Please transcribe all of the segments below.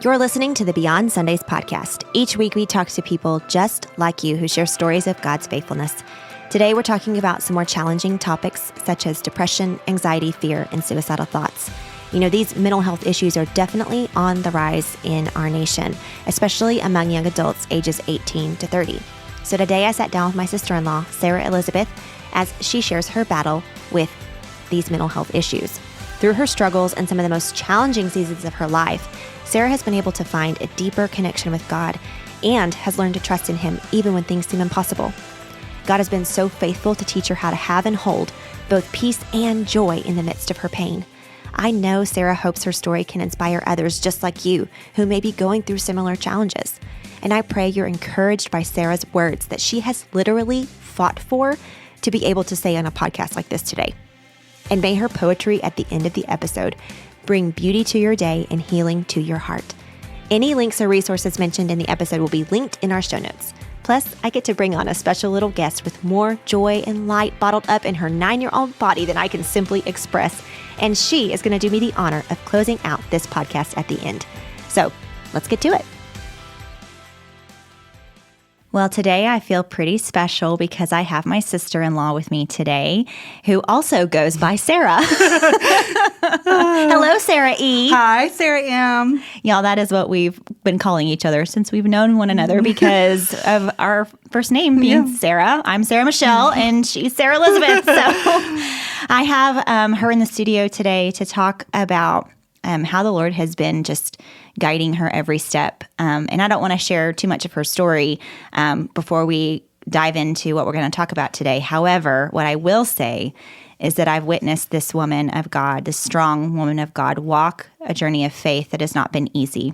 You're listening to the Beyond Sundays podcast. Each week we talk to people just like you who share stories of God's faithfulness. Today we're talking about some more challenging topics such as depression, anxiety, fear, and suicidal thoughts. You know, these mental health issues are definitely on the rise in our nation, especially among young adults ages 18 to 30. So today I sat down with my sister-in-law, Sarah Elizabeth, as she shares her battle with these mental health issues. Through her struggles and some of the most challenging seasons of her life, Sarah has been able to find a deeper connection with God and has learned to trust in Him even when things seem impossible. God has been so faithful to teach her how to have and hold both peace and joy in the midst of her pain. I know Sarah hopes her story can inspire others just like you who may be going through similar challenges. And I pray you're encouraged by Sarah's words that she has literally fought for to be able to say on a podcast like this today. And may her poetry at the end of the episode bring beauty to your day and healing to your heart. Any links or resources mentioned in the episode will be linked in our show notes. Plus, I get to bring on a special little guest with more joy and light bottled up in her 9-year-old body than I can simply express. And she is going to do me the honor of closing out this podcast at the end. So let's get to it. Well, today I feel pretty special because I have my sister-in-law with me today, who also goes by Sarah. Hello, Sarah E. Hi, Sarah M. Y'all, that is what we've been calling each other since we've known one another because of our first name being Sarah. I'm Sarah Michelle, and she's Sarah Elizabeth. So I have her in the studio today to talk about how the Lord has been just guiding her every step. And I don't want to share too much of her story before we dive into what we're going to talk about today. However, what I will say is that I've witnessed this woman of God, this strong woman of God, walk a journey of faith that has not been easy.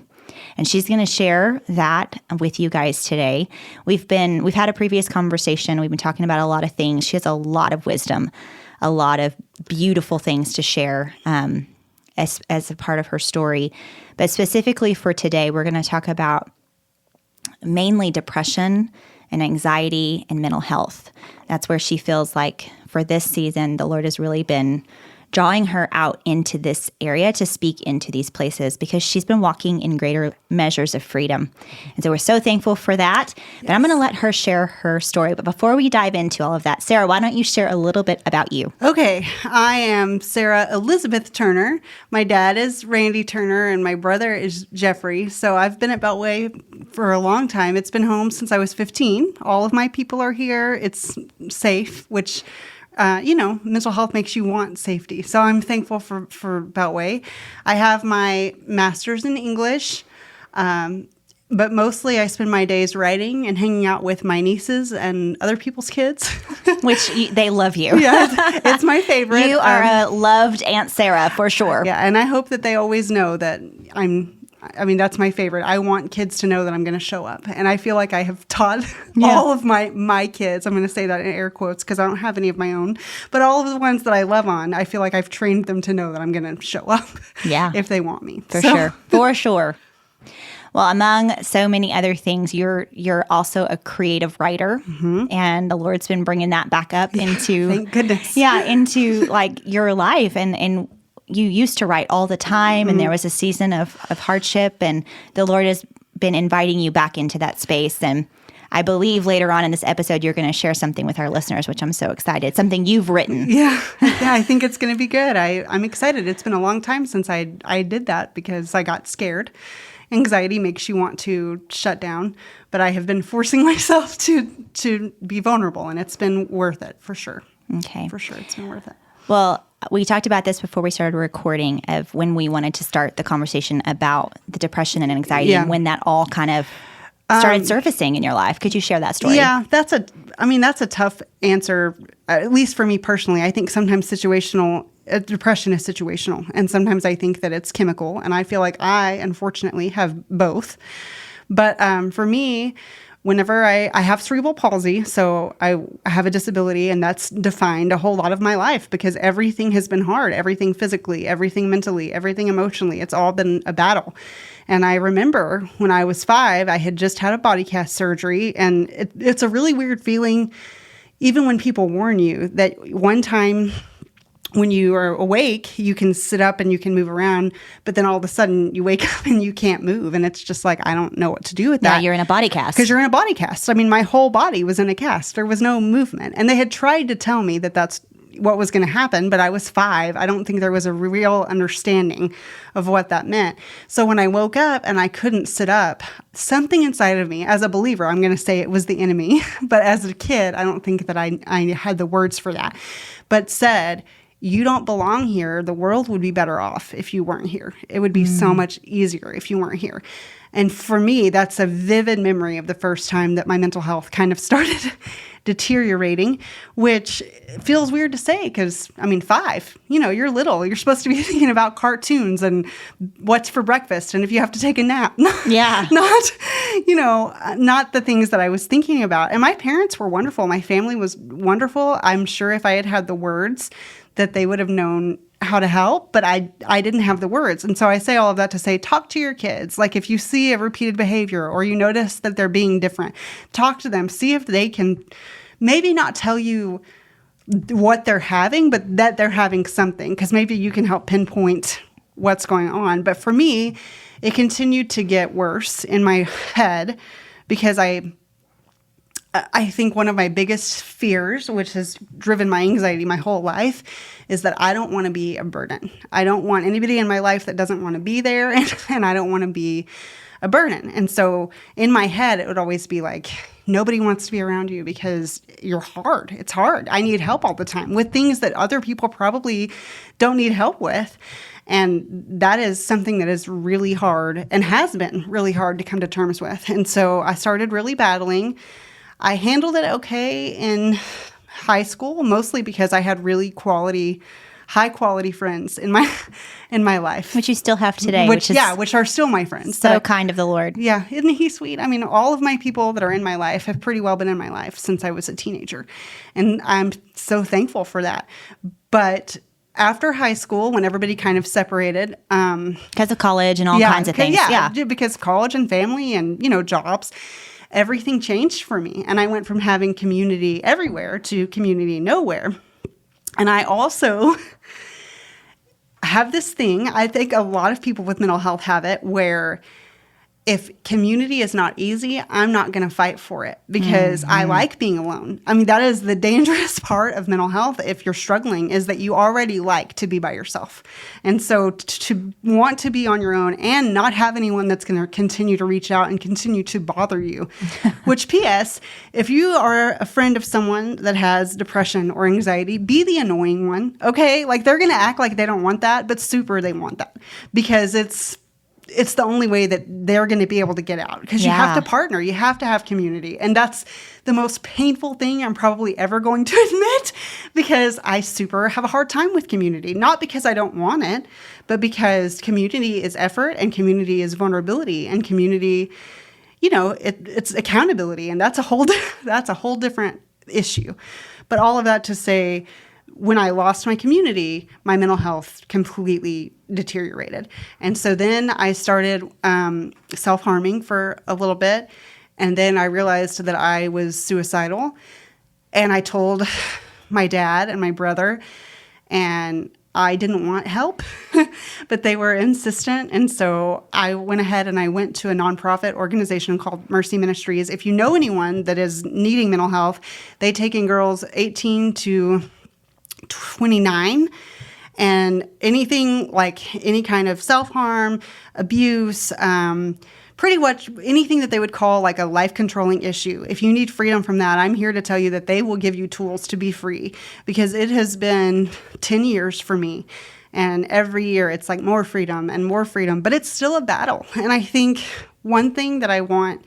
And she's going to share that with you guys today. We've had a previous conversation. We've been talking about a lot of things. She has a lot of wisdom, a lot of beautiful things to share as a part of her story. But specifically for today, we're going to talk about mainly depression and anxiety and mental health. That's where she feels like for this season, the Lord has really been drawing her out into this area to speak into these places because she's been walking in greater measures of freedom. And so we're so thankful for that. Yes. But I'm going to let her share her story. But before we dive into all of that, Sarah, why don't you share a little bit about you? Okay. I am Sarah Elizabeth Turner. My dad is Randy Turner and my brother is Jeffrey. So I've been at Beltway for a long time. It's been home since I was 15. All of my people are here. It's safe, which mental health makes you want safety. So I'm thankful for Beltway. I have my master's in English, but mostly I spend my days writing and hanging out with my nieces and other people's kids. Which they love you. Yeah, it's my favorite. You are a loved Aunt Sarah for sure. Yeah, and I hope that they always know that that's my favorite. I want kids to know that I'm going to show up. And I feel like I have taught all of my kids, I'm going to say that in air quotes because I don't have any of my own, but all of the ones that I love on, I feel like I've trained them to know that I'm going to show up if they want me. For sure. Well, among so many other things, you're also a creative writer, and the Lord's been bringing that back up into thank goodness, into like your life, and you used to write all the time, and there was a season of hardship, and the Lord has been inviting you back into that space. And I believe later on in this episode, you're going to share something with our listeners, which I'm so excited. Something you've written. Yeah, I think it's going to be good. I'm excited. It's been a long time since I did that because I got scared. Anxiety makes you want to shut down, but I have been forcing myself to be vulnerable, and it's been worth it for sure. Okay. For sure, it's been worth it. Well, we talked about this before we started recording of when we wanted to start the conversation about the depression and anxiety and when that all kind of started surfacing in your life. Could you share that story? Yeah, that's a tough answer, at least for me personally. I think sometimes depression is situational, and sometimes I think that it's chemical, and I feel like I, unfortunately, have both. But for me, whenever I have cerebral palsy, so I have a disability, and that's defined a whole lot of my life because everything has been hard, everything physically, everything mentally, everything emotionally. It's all been a battle. And I remember when I was 5, I had just had a body cast surgery, and it's a really weird feeling, even when people warn you that one time when you are awake, you can sit up and you can move around, but then all of a sudden you wake up and you can't move. And it's just like, I don't know what to do with that. Yeah, you're in a body cast. Because you're in a body cast. I mean, my whole body was in a cast. There was no movement. And they had tried to tell me that that's what was going to happen, but I was 5. I don't think there was a real understanding of what that meant. So when I woke up and I couldn't sit up, something inside of me, as a believer, I'm going to say it was the enemy, but as a kid, I don't think that I had the words for that, but said, you don't belong here. The world would be better off if you weren't here. It would be so much easier if you weren't here. And for me, that's a vivid memory of the first time that my mental health kind of started deteriorating, which feels weird to say because, I mean, 5, you're little. You're supposed to be thinking about cartoons and what's for breakfast and if you have to take a nap. Yeah. Not the things that I was thinking about. And my parents were wonderful. My family was wonderful. I'm sure if I had had the words that they would have known how to help, but I didn't have the words. And so I say all of that to say, talk to your kids. Like if you see a repeated behavior or you notice that they're being different, talk to them, see if they can maybe not tell you what they're having, but that they're having something, because maybe you can help pinpoint what's going on. But for me, it continued to get worse in my head because I think one of my biggest fears, which has driven my anxiety my whole life, is that I don't want to be a burden. I don't want anybody in my life that doesn't want to be there, and I don't want to be a burden. And so in my head, it would always be like, nobody wants to be around you because you're hard. It's hard. I need help all the time with things that other people probably don't need help with. And that is something that is really hard and has been really hard to come to terms with. And so I started really battling. I handled it okay in high school, mostly because I had really high quality friends in my life, which you still have today, which are still my friends. So kind of the Lord. Yeah, isn't he sweet? I mean, all of my people that are in my life have pretty well been in my life since I was a teenager, and I'm so thankful for that. But after high school, when everybody kind of separated, because of college and all kinds of things, because college and family and jobs. Everything changed for me. And I went from having community everywhere to community nowhere. And I also have this thing, I think a lot of people with mental health have it, where if community is not easy, I'm not going to fight for it because I like being alone. I mean, that is the dangerous part of mental health if you're struggling, is that you already like to be by yourself. And so to want to be on your own and not have anyone that's going to continue to reach out and continue to bother you, which P.S., if you are a friend of someone that has depression or anxiety, be the annoying one, okay? Like they're going to act like they don't want that, but super they want that because it's the only way that they're going to be able to get out, because you have to partner. You have to have community. And that's the most painful thing I'm probably ever going to admit, because I super have a hard time with community. Not because I don't want it, but because community is effort and community is vulnerability and community, it's accountability. And that's a whole different issue. But all of that to say, when I lost my community, my mental health completely deteriorated. And so then I started self-harming for a little bit. And then I realized that I was suicidal. And I told my dad and my brother, and I didn't want help, but they were insistent. And so I went ahead and I went to a nonprofit organization called Ministries. If you know anyone that is needing mental health, they take in girls 18 to 29, and anything like any kind of self-harm, abuse, pretty much anything that they would call like a life-controlling issue. If you need freedom from that, I'm here to tell you that they will give you tools to be free, because it has been 10 years for me. And every year it's like more freedom, but it's still a battle. And I think one thing that I want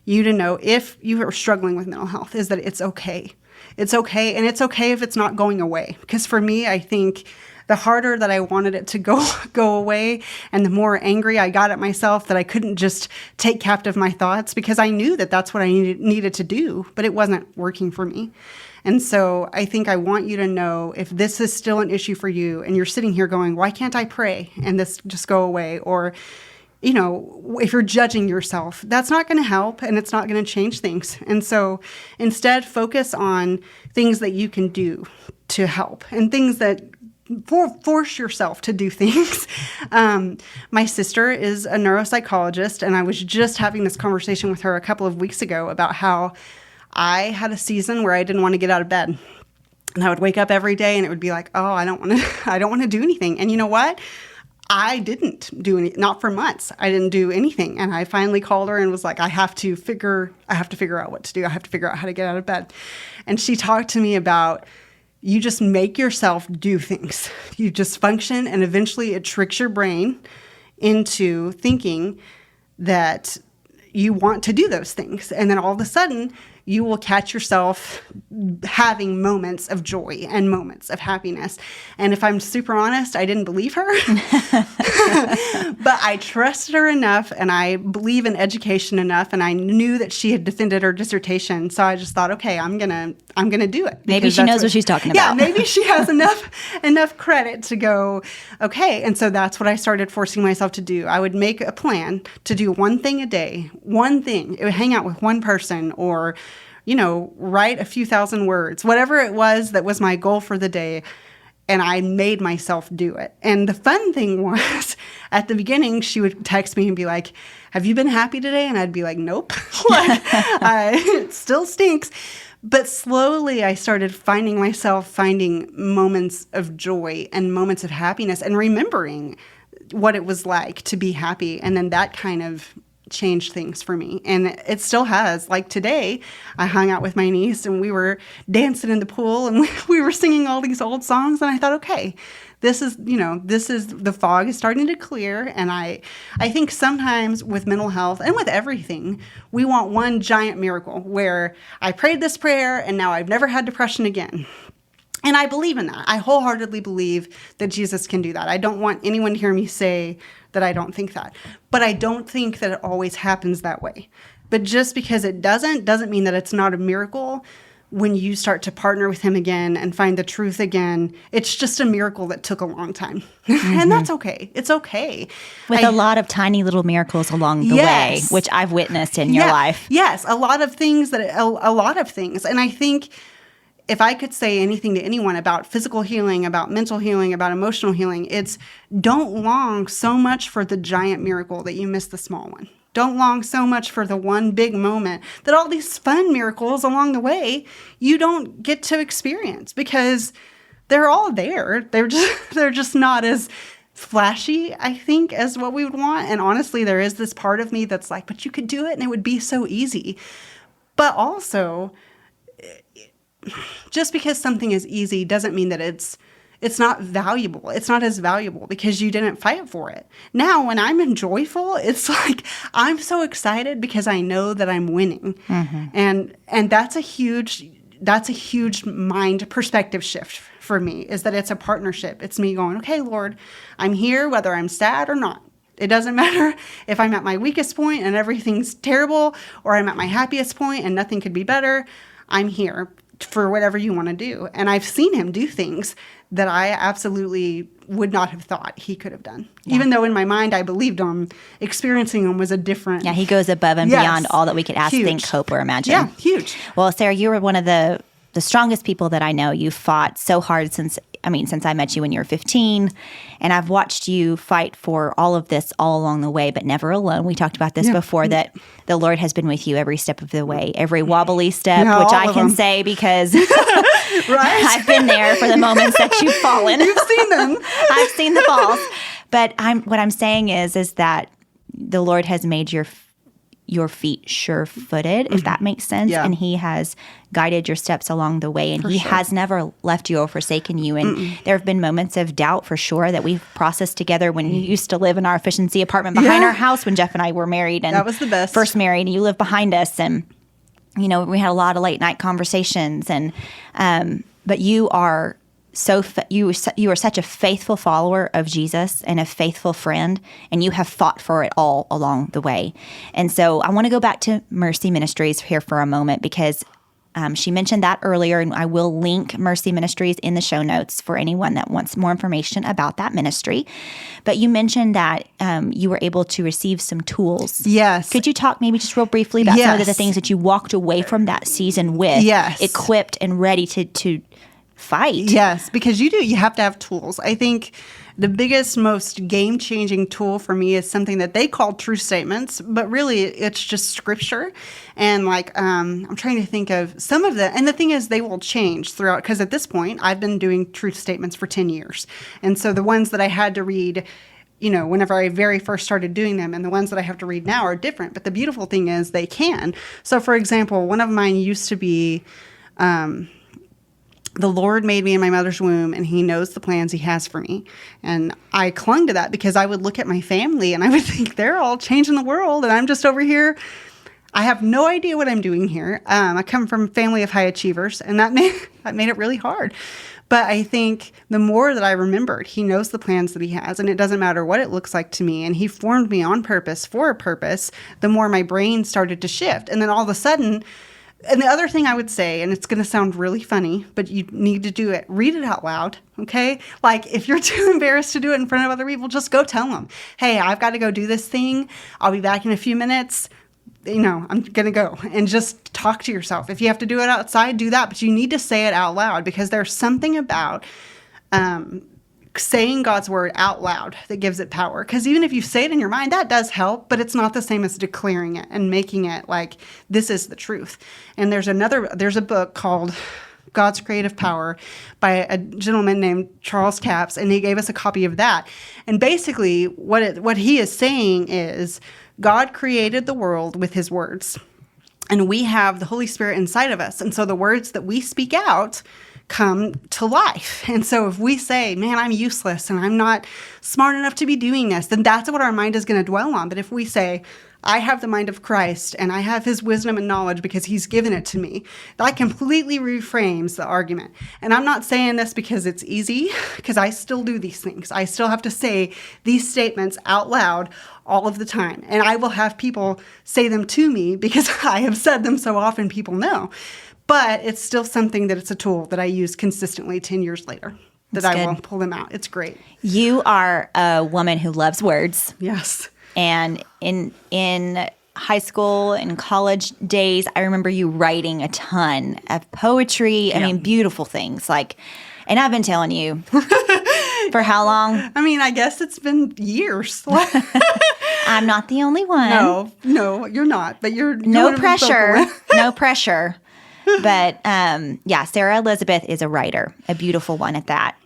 you to know, if you are struggling with mental health, is that it's okay. It's okay, and it's okay if it's not going away. Because for me, I think the harder that I wanted it to go away, and the more angry I got at myself that I couldn't just take captive my thoughts, because I knew that that's what I needed to do, but it wasn't working for me. And so I think I want you to know, if this is still an issue for you and you're sitting here going, why can't I pray and this just go away? Or if you're judging yourself, that's not going to help and it's not going to change things. And so instead, focus on things that you can do to help and things that force yourself to do things. My sister is a neuropsychologist, and I was just having this conversation with her a couple of weeks ago about how I had a season where I didn't want to get out of bed. And I would wake up every day and it would be like, oh, I don't want to do anything. And you know what? I didn't do any, not for months. I didn't do anything. And I finally called her and was like, I have to figure out what to do. I have to figure out how to get out of bed. And she talked to me about, you just make yourself do things. You just function, and eventually it tricks your brain into thinking that you want to do those things. And then all of a sudden, you will catch yourself having moments of joy and moments of happiness. And if I'm super honest, I didn't believe her. But I trusted her enough, and I believe in education enough, and I knew that she had defended her dissertation. So I just thought, okay, I'm gonna do it. Maybe she knows what she's talking about. Yeah, maybe she has enough credit to go, okay. And so that's what I started forcing myself to do. I would make a plan to do one thing a day, one thing. It would hang out with one person, or write a few thousand words, whatever it was that was my goal for the day. And I made myself do it. And the fun thing was, at the beginning, she would text me and be like, have you been happy today? And I'd be like, nope. It still stinks. But slowly I started finding myself finding moments of joy and moments of happiness and remembering what it was like to be happy. And then that kind of changed things for me. And it still has. Like today, I hung out with my niece and we were dancing in the pool and we were singing all these old songs. And I thought, okay, this is the fog is starting to clear. And I think sometimes with mental health and with everything, we want one giant miracle where I prayed this prayer and now I've never had depression again. And I believe in that. I wholeheartely believe that Jesus can do that. I don't want anyone to hear me say that I don't think that. But I don't think that it always happens that way. But just because it doesn't mean that it's not a miracle when you start to partner with him again and find the truth again. It's just a miracle that took a long time. Mm-hmm. And that's okay. It's okay. With a lot of tiny little miracles along the way, which I've witnessed in your life. Yes, a lot of things. And I think if I could say anything to anyone about physical healing, about mental healing, about emotional healing, it's don't long so much for the giant miracle that you miss the small one. Don't long so much for the one big moment that all these fun miracles along the way you don't get to experience because they're all there. They're just not as flashy, I think, as what we would want. And honestly, there is this part of me that's like, but you could do it and it would be so easy. But also, just because something is easy doesn't mean that it's not valuable. It's not as valuable because you didn't fight for it. Now, when I'm joyful, it's like I'm so excited because I know that I'm winning. Mm-hmm. And that's a huge mind perspective shift for me, is that it's a partnership. It's me going, okay, Lord, I'm here whether I'm sad or not. It doesn't matter if I'm at my weakest point and everything's terrible, or I'm at my happiest point and nothing could be better. I'm here for whatever you want to do. And I've seen him do things that I absolutely would not have thought he could have done. Yeah. Even though in my mind I believed him, experiencing him was a different... Yeah, he goes above and beyond all that we could ask, think, hope, or imagine. Yeah, huge. Well, Sarah, you were one of the strongest people that I know. You fought so hard since I met you when you were 15, and I've watched you fight for all of this all along the way, but never alone. We talked about this before, that the Lord has been with you every step of the way, every wobbly step, which I can say because I've been there for the moments that you've fallen. You've seen them. I've seen the falls. But what I'm saying is that the Lord has made your feet sure-footed, if that makes sense. Yeah. And he has guided your steps along the way. And he has never left you or forsaken you. And there have been moments of doubt, for sure, that we've processed together when you used to live in our efficiency apartment behind our house when Jeff and I were married. And that was the best. First married, and you lived behind us. And, we had a lot of late-night conversations. And but you are... you are such a faithful follower of Jesus and a faithful friend, and you have fought for it all along the way. And so I want to go back to Mercy Ministries here for a moment, because She mentioned that earlier, and I will link Mercy Ministries in the show notes for anyone that wants more information about that ministry. But you mentioned that you were able to receive some tools. Yes. Could you talk maybe just real briefly about some of the things that you walked away from that season with, equipped and ready to fight? Yes, because you have to have tools. I think the biggest, most game-changing tool for me is something that they call truth statements, but really it's just scripture. And I'm trying to think of some of and the thing is they will change throughout, because at this point I've been doing truth statements for 10 years. And so the ones that I had to read, whenever I very first started doing them, and the ones that I have to read now are different. But the beautiful thing is they can. So for example, one of mine used to be, the Lord made me in my mother's womb, and he knows the plans he has for me. And I clung to that because I would look at my family and I would think they're all changing the world, and I'm just over here. I have no idea what I'm doing here. I come from a family of high achievers, and that made it really hard. But I think the more that I remembered, he knows the plans that he has, and it doesn't matter what it looks like to me. And he formed me on purpose for a purpose. The more my brain started to shift. And then all of a sudden, and the other thing I would say, and it's going to sound really funny, but you need to do it. Read it out loud, okay? If you're too embarrassed to do it in front of other people, just go tell them, hey, I've got to go do this thing. I'll be back in a few minutes. I'm going to go. And just talk to yourself. If you have to do it outside, do that. But you need to say it out loud, because there's something about saying God's word out loud that gives it power. Because even if you say it in your mind, that does help, but it's not the same as declaring it and making it like this is the truth. And there's a book called God's Creative Power by a gentleman named Charles Capps, and he gave us a copy of that. And basically what he is saying is God created the world with his words, and we have the Holy Spirit inside of us. And so the words that we speak out come to life. And so if we say, man, I'm useless and I'm not smart enough to be doing this, then that's what our mind is going to dwell on. But if we say, I have the mind of Christ and I have his wisdom and knowledge because he's given it to me, that completely reframes the argument. And I'm not saying this because it's easy, because I still do these things. I still have to say these statements out loud all of the time. And I will have people say them to me because I have said them so often people know. But it's still something that it's a tool that I use consistently 10 years later, that I will pull them out. It's great. You are a woman who loves words. Yes. And in high school and college days, I remember you writing a ton of poetry. Yeah. I mean, beautiful things. And I've been telling you for how long? I mean, I guess it's been years. I'm not the only one. No, you're not. But you're no pressure. No pressure. But Sarah Elizabeth is a writer, a beautiful one at that.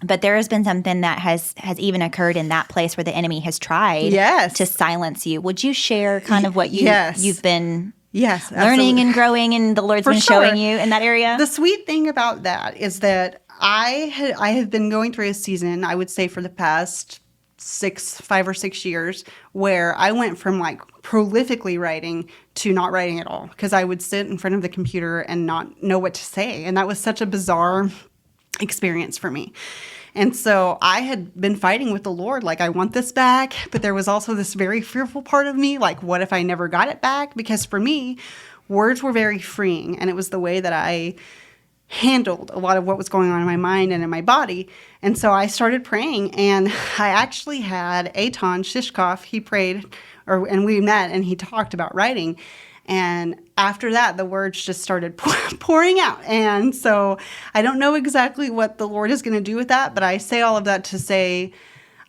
But there has been something that has even occurred in that place where the enemy has tried to silence you. Would you share kind of what you've been learning and growing, and the Lord's been showing you in that area? The sweet thing about that is that I have been going through a season, I would say for the past 5 or 6 years, where I went from prolifically writing to not writing at all, because I would sit in front of the computer and not know what to say. And that was such a bizarre experience for me. And so I had been fighting with the Lord, I want this back. But there was also this very fearful part of me, what if I never got it back? Because for me, words were very freeing, and it was the way that I handled a lot of what was going on in my mind and in my body. And so I started praying, and I actually had Eitan Shishkoff, he prayed, and we met, and he talked about writing. And after that, the words just started pouring out. And so I don't know exactly what the Lord is going to do with that, but I say all of that to say,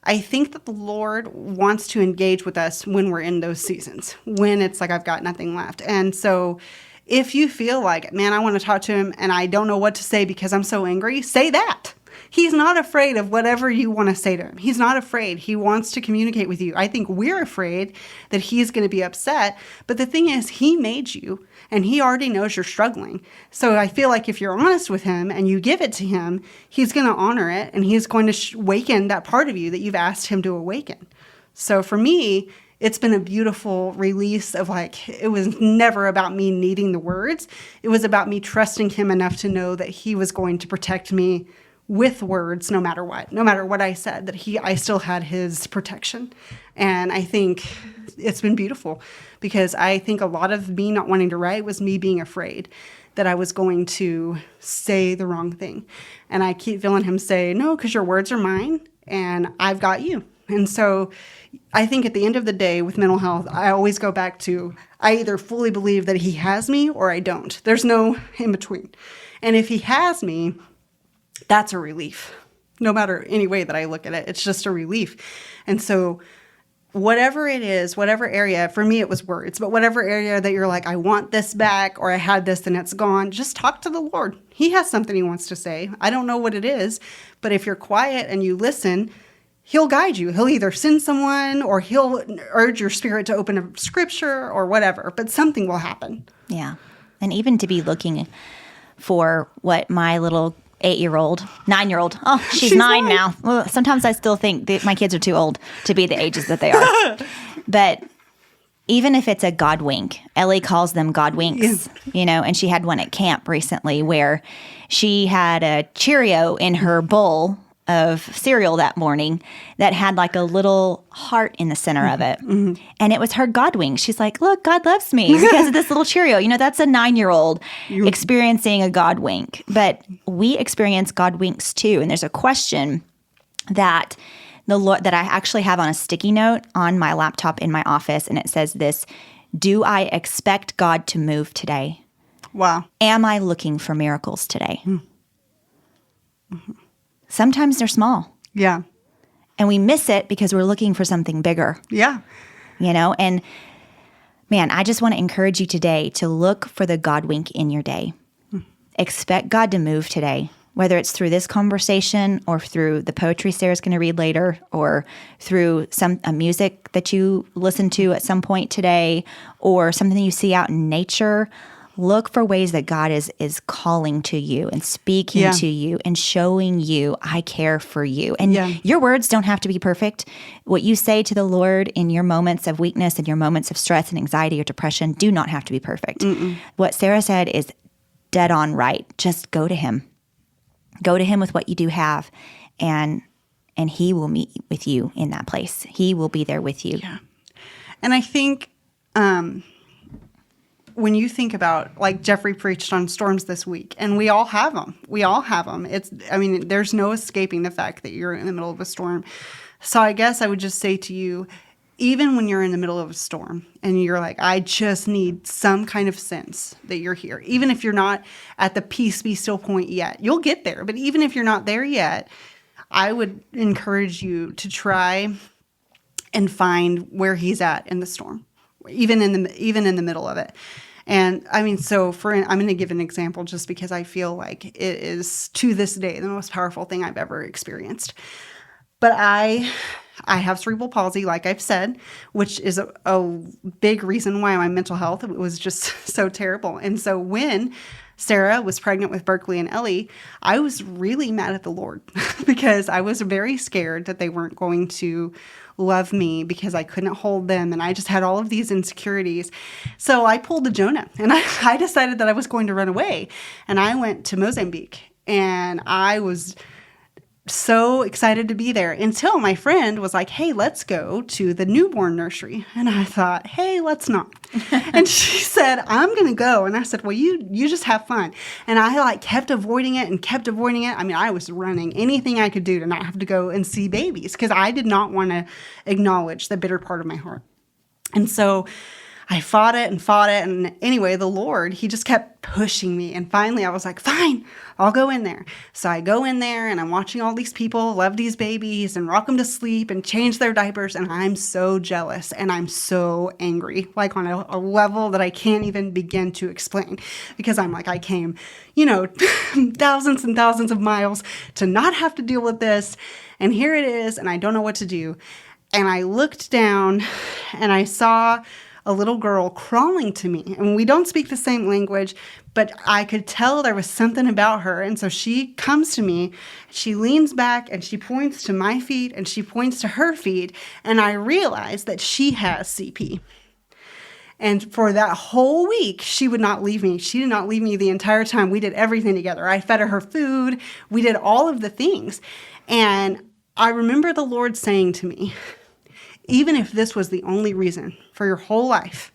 I think that the Lord wants to engage with us when we're in those seasons, when it's I've got nothing left. And so if you feel man, I want to talk to him and I don't know what to say because I'm so angry, say that. He's not afraid of whatever you want to say to him. He's not afraid. He wants to communicate with you. I think we're afraid that he's going to be upset. But the thing is, he made you, and he already knows you're struggling. So I feel if you're honest with him and you give it to him, he's going to honor it, and he's going to awaken that part of you that you've asked him to awaken. So for me, it's been a beautiful release of it was never about me needing the words. It was about me trusting him enough to know that he was going to protect me with words, no matter what I said, that I still had his protection. And I think it's been beautiful, because I think a lot of me not wanting to write was me being afraid that I was going to say the wrong thing. And I keep feeling him say, no, because your words are mine and I've got you. And so I think at the end of the day with mental health, I always go back to, I either fully believe that he has me or I don't. There's no in between. And if he has me, that's a relief. No matter any way that I look at it, it's just a relief. And so whatever it is, whatever area, for me it was words, but whatever area that you're like, I want this back, or I had this and it's gone, just talk to the Lord. He has something he wants to say. I don't know what it is, but if you're quiet and you listen, he'll guide you. He'll either send someone or he'll urge your spirit to open a scripture or whatever, but something will happen. Yeah. And even to be looking for what my little 8-year-old, 9-year-old. Oh, she's 9 now. Well, sometimes I still think that my kids are too old to be the ages that they are. But even if it's a God wink, Ellie calls them God winks, and she had one at camp recently where she had a Cheerio in her bowl of cereal that morning that had like a little heart in the center of it. Mm-hmm. And it was her God wink. She's like, look, God loves me because of this little Cheerio. That's a 9-year-old experiencing a God wink. But we experience God winks too. And there's a question that the Lord, that I actually have on a sticky note on my laptop in my office. And it says this: do I expect God to move today? Wow. Am I looking for miracles today? Mm-hmm. Sometimes they're small. Yeah. And we miss it because we're looking for something bigger. Yeah. And man, I just want to encourage you today to look for the God wink in your day. Expect God to move today, whether it's through this conversation or through the poetry Sarah's going to read later, or through a music that you listen to at some point today, or something you see out in nature. Look for ways that God is calling to you and speaking to you and showing you, I care for you. And your words don't have to be perfect. What you say to the Lord in your moments of weakness and your moments of stress and anxiety or depression do not have to be perfect. Mm-mm. What Sarah said is dead on right. Just go to him. Go to him with what you do have, and he will meet with you in that place. He will be there with you. Yeah. And I think when you think about, like Jeffrey preached on storms this week, and we all have them. There's no escaping the fact that you're in the middle of a storm. So I guess I would just say to you, even when you're in the middle of a storm and you're like, I just need some kind of sense that you're here. Even if you're not at the peace be still point yet, you'll get there. But even if you're not there yet, I would encourage you to try and find where he's at in the storm, even in the middle of it. And I'm going to give an example just because I feel like it is to this day the most powerful thing I've ever experienced. But I have cerebral palsy, like I've said, which is a big reason why my mental health was just so terrible. And so when Sarah was pregnant with Berkeley and Ellie, I was really mad at the Lord because I was very scared that they weren't going to love me because I couldn't hold them. And I just had all of these insecurities. So I pulled a Jonah and I decided that I was going to run away. And I went to Mozambique, and I was so excited to be there until my friend was like, hey, let's go to the newborn nursery. And I thought, hey, let's not. And she said, I'm going to go. And I said, well, you just have fun. And I kept avoiding it and kept avoiding it. I mean, I was running anything I could do to not have to go and see babies because I did not want to acknowledge the bitter part of my heart. And so I fought it. And anyway, the Lord, he just kept pushing me. And finally I was like, fine, I'll go in there. So I go in there and I'm watching all these people love these babies and rock them to sleep and change their diapers. And I'm so jealous and I'm so angry, like on a level that I can't even begin to explain, because I'm like, I came, thousands and thousands of miles to not have to deal with this. And here it is. And I don't know what to do. And I looked down and I saw a little girl crawling to me. And we don't speak the same language, but I could tell there was something about her. And so she comes to me, she leans back and she points to my feet and she points to her feet. And I realize that she has CP. And for that whole week, she would not leave me. She did not leave me the entire time. We did everything together. I fed her food. We did all of the things. And I remember the Lord saying to me, even if this was the only reason for your whole life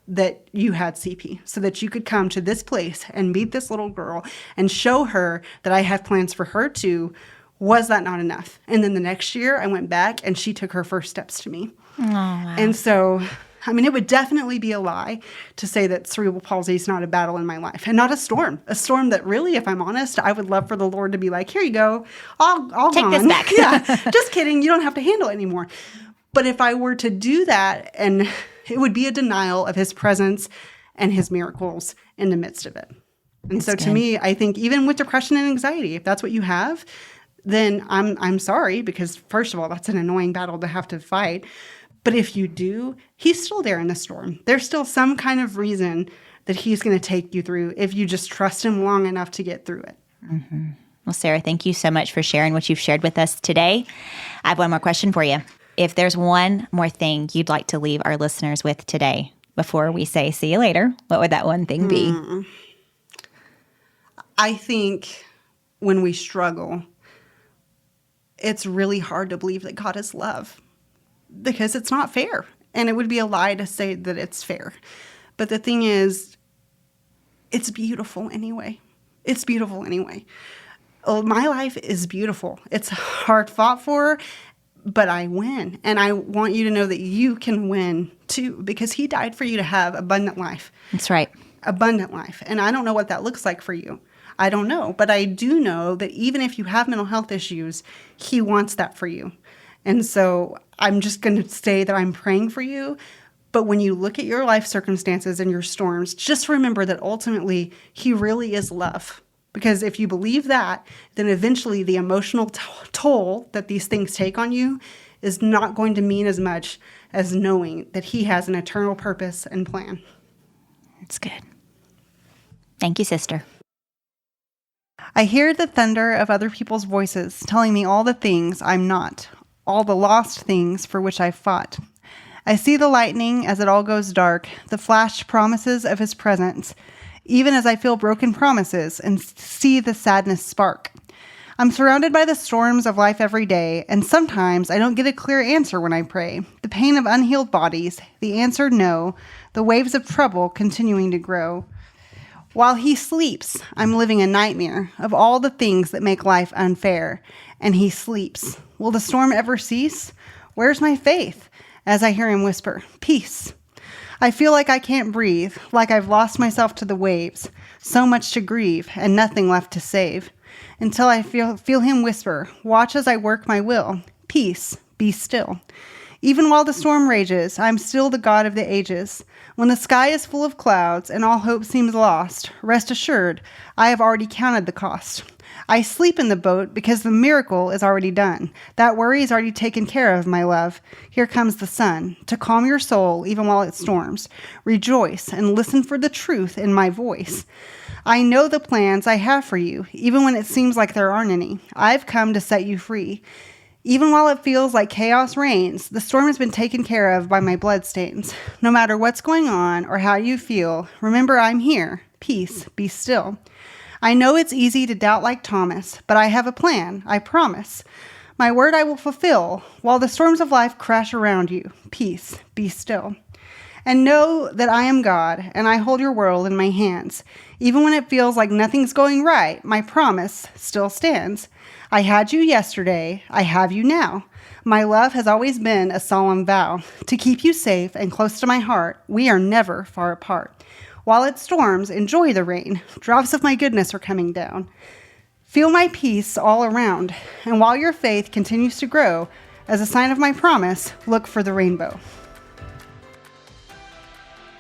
that you had CP, so that you could come to this place and meet this little girl and show her that I have plans for her too, was that not enough? And then the next year I went back and she took her first steps to me. Oh, wow. And so, I mean, it would definitely be a lie to say that cerebral palsy is not a battle in my life and not a storm that really, if I'm honest, I would love for the Lord to be like, here you go. I'll take this back. Yeah, just kidding. You don't have to handle it anymore. But if I were to do that, and it would be a denial of his presence and his miracles in the midst of it. And That's so to me, I think even with depression and anxiety, if that's what you have, then I'm sorry, because first of all, that's an annoying battle to have to fight. But if you do, he's still there in the storm. There's still some kind of reason that he's going to take you through if you just trust him long enough to get through it. Mm-hmm. Well, Sarah, thank you so much for sharing what you've shared with us today. I have one more question for you. If there's one more thing you'd like to leave our listeners with today before we say see you later, what would that one thing be? I think when we struggle, it's really hard to believe that God is love, because it's not fair. And it would be a lie to say that it's fair. But the thing is, it's beautiful anyway. It's beautiful anyway. Oh, my life is beautiful. It's hard fought for, but I win. And I want you to know that you can win too, because he died for you to have abundant life. That's right. Abundant life. And I don't know what that looks like for you. I don't know. But I do know that even if you have mental health issues, he wants that for you. And so I'm just going to say that I'm praying for you. But when you look at your life circumstances and your storms, just remember that ultimately he really is love. Because if you believe that, then eventually the emotional toll that these things take on you is not going to mean as much as knowing that he has an eternal purpose and plan. That's good. Thank you, sister. I hear the thunder of other people's voices telling me all the things I'm not, all the lost things for which I've fought. I see the lightning as it all goes dark, the flashed promises of his presence, even as I feel broken promises and see the sadness spark. I'm surrounded by the storms of life every day, and sometimes I don't get a clear answer when I pray. The pain of unhealed bodies, the answer no, the waves of trouble continuing to grow. While he sleeps, I'm living a nightmare of all the things that make life unfair, and he sleeps. Will the storm ever cease? Where's my faith? As I hear him whisper, peace. I feel like I can't breathe, like I've lost myself to the waves, so much to grieve and nothing left to save. Until I feel him whisper, watch as I work my will, peace, be still. Even while the storm rages, I'm still the God of the ages. When the sky is full of clouds and all hope seems lost, rest assured, I have already counted the cost. I sleep in the boat because the miracle is already done. That worry is already taken care of, my love. Here comes the sun to calm your soul even while it storms. Rejoice and listen for the truth in my voice. I know the plans I have for you, even when it seems like there aren't any. I've come to set you free. Even while it feels like chaos reigns, the storm has been taken care of by my bloodstains. No matter what's going on or how you feel, remember I'm here. Peace, be still. I know it's easy to doubt like Thomas, but I have a plan, I promise. My word I will fulfill while the storms of life crash around you. Peace, be still. And know that I am God, and I hold your world in my hands. Even when it feels like nothing's going right, my promise still stands. I had you yesterday, I have you now. My love has always been a solemn vow. To keep you safe and close to my heart, we are never far apart. While it storms, enjoy the rain. Drops of my goodness are coming down. Feel my peace all around. And while your faith continues to grow, as a sign of my promise, look for the rainbow.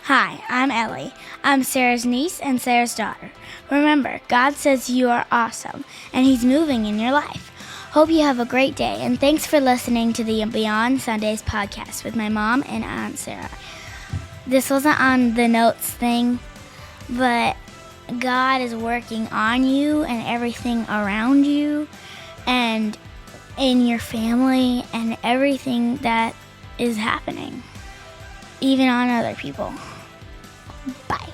Hi, I'm Ellie. I'm Sarah's niece and Sarah's daughter. Remember, God says you are awesome, and He's moving in your life. Hope you have a great day, and thanks for listening to the Beyond Sundays podcast with my mom and Aunt Sarah. This wasn't on the notes thing, but God is working on you and everything around you and in your family and everything that is happening, even on other people. Bye.